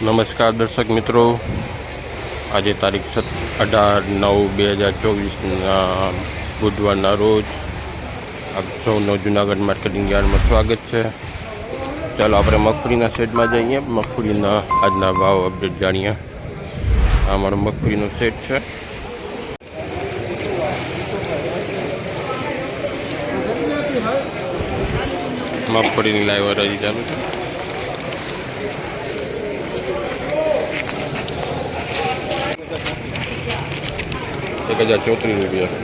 નમસ્કાર દર્શક મિત્રો, આજે તારીખ 18/9/2024 બુધવારના રોજ આપ સૌનો જૂનાગઢ માર્કેટિંગ યાર્ડમાં સ્વાગત છે. ચાલો આપણે મગફળીના સેટમાં જઈએ, મગફળીના આજના ભાવ અપડેટ જાણીએ. આ અમારો મગફળીનો સેટ છે. મગફળીની લાઈવ હરાજી ચાલુ છે. 1034 રૂપિયા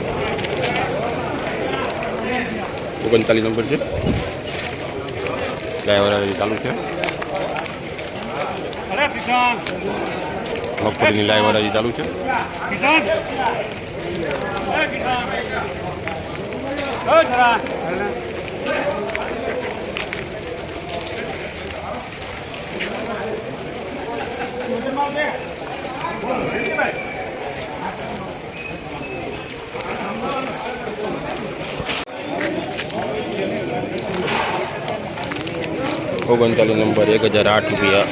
39 નંબર છે. લાઈવ હરાજી ચાલુ છે. મગફળીની લાઈવ હરાજી ચાલુ છે. ઓગણચાલીસ નંબર 1008 રૂપિયા.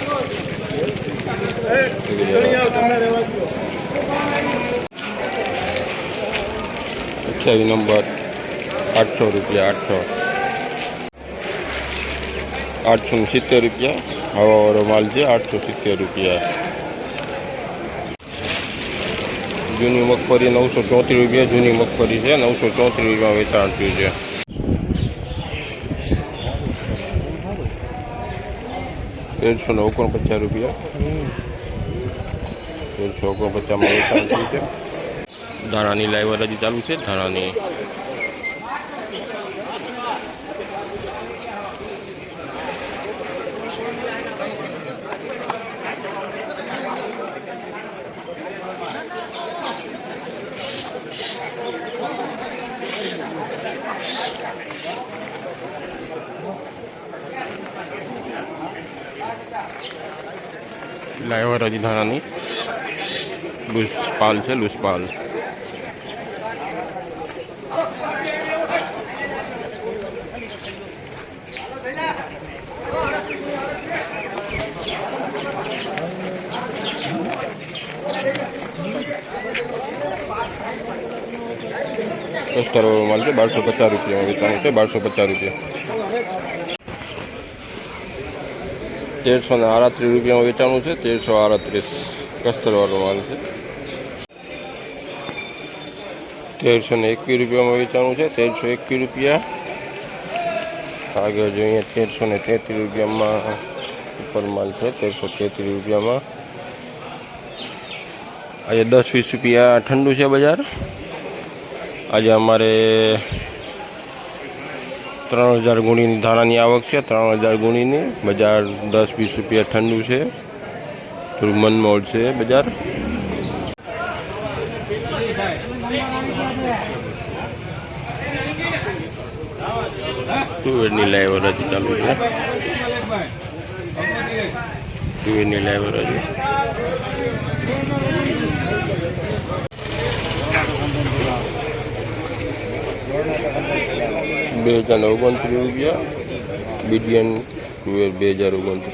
28 નંબર 800 રૂપિયા. 870 રૂપિયા. હવાવાળો માલ છે. 870 રૂપિયા. જૂની મગફળી 934 રૂપિયા. જૂની મગફળી છે 934 રૂપિયા વેચાણ થયું છે. 1349 રૂપિયા. 1349 વેચાણ થયું છે. ધાણાની લાઈવ હરાજી ચાલુ છે. ધાણાની લાઈવ હરાજી ધાણાની લૂઝ પાલ છે. લૂઝ પાલ કસ્ટર માલ છે. 1250 રૂપિયા વેચાણ છે. 1250 રૂપિયા. 1338 રૂપિયામાં વેચાણું છે. 1338 કસ્તરવાળો માલ છે. 1321 રૂપિયામાં વેચાણું છે. 1321 રૂપિયા. આગળ જોઈએ 1333 રૂપિયામાં ઉપર માલ છે. 1333 રૂપિયામાં. આજે 10-20 રૂપિયા ઠંડુ છે બજાર. આજે અમારે 3000 ગુણીની ધાણાની આવક છે. 3000 ગુણીની બજાર 10-20 રૂપિયા ઠંડુ છે. થોડું મનમોડ છે બજાર. તુવેરની લાઈવ હરાજી ચાલુ છે. તુવેરની લાઈવ હરાજી 2029 રૂપિયા. બીડિયન તુવેર 2029.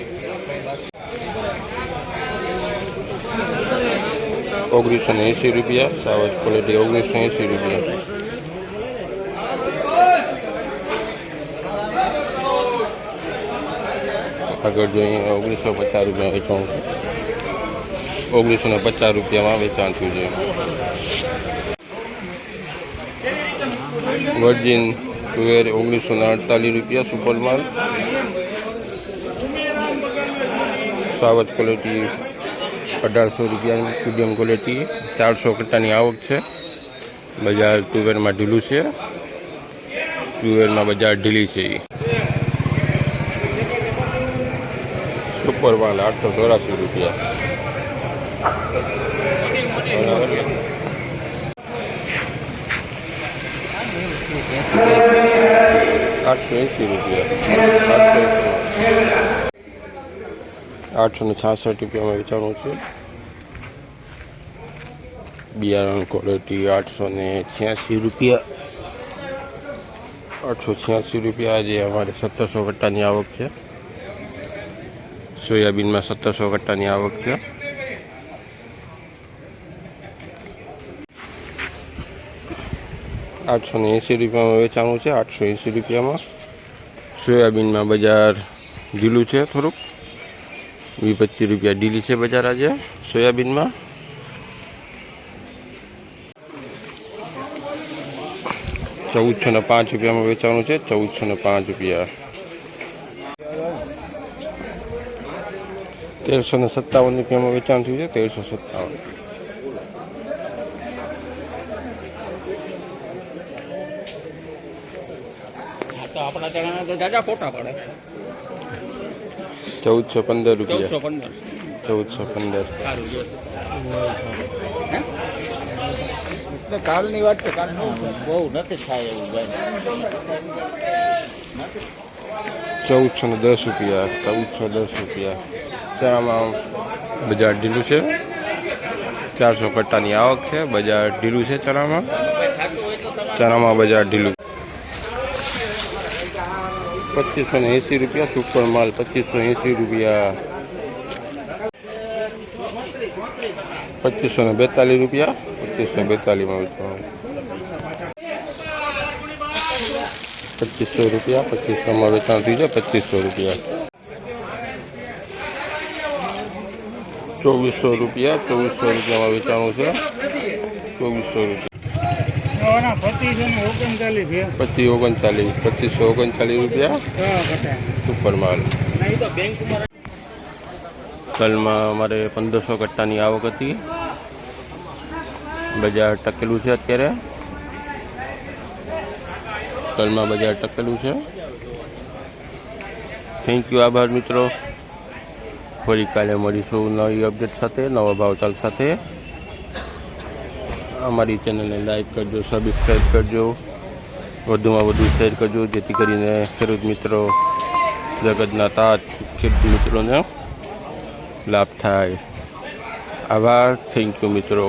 1980 રૂપિયા. સાવજ ક્વોલિટી 1980 રૂપિયા. આગળ જોઈએ 1950 રૂપિયા વેચાણ છે. 1950 રૂપિયામાં વેચાણ થયું છે. વર્જિન તુવેર 1948 રૂપિયા સુપર માલ. સાવજ ક્વોલિટી 1800 રૂપિયા. મીડિયમ ક્વોલિટી 400 કટ્ટાની આવક છે. બજાર તુવેરમાં ઢીલું છે. તુવેરમાં બજાર ઢીલી છે. સુપર માલ 884 રૂપિયા. 880 રૂપિયા. 866 રૂપિયામાં વેચાણું છે. બિયારણ ક્વોલિટી 886 રૂપિયા. 886 રૂપિયા. આજે અમારે 1700 કટ્ટાની આવક છે. સોયાબીનમાં 1700 કટ્ટાની આવક છે. ₹880 વેચાણું છે. 880 સોયાબીનમાં બજાર ઢીલું છે. થોડુંક ₹20-25 ઢીલી છે બજાર આજે સોયાબીનમાં. ₹1405 વેચાણું છે. ₹1405. ₹1357 વેચાણ થયું છે. 1357. આપણા ચણા તો જાજા ફોટા પડે. ₹1415. 1415. 1415. કાલની વાત છે. કાલ બહુ નથી થાય એવું ભાઈ. ₹1410. ચણામાં બજાર ઢીલું છે. 400 કટ્ટાની આવક છે. બજાર ઢીલું છે ચણામાં. બજાર ઢીલું. ₹2580 સુપર માલ. ₹2580. ₹2542. ₹2542 માં વેચાણ. ₹2500 થઈ જાય. ₹2500. ₹2400 માં વેચાણું છે. ₹2400. ₹2539 સુપર માલ. તલમાં અમારે 1500 કટ્ટાની આવક હતી. બજાર ટકેલું છે અત્યારે. તલમાં બજાર ટકેલું છે. Thank you. આભાર મિત્રો. ફરી કાલે મળીશું નવી અપડેટ સાથે, નવા ભાવતાલ સાથે. અમારી ચેનલને લાઈક કરજો, સબસ્ક્રાઈબ કરજો, વધુમાં વધુ શેર કરજો, જેથી કરીને ખેડૂત મિત્રો, જગતના તાત ખેડૂત મિત્રોને લાભ થાય. આભાર. થેન્ક યુ મિત્રો.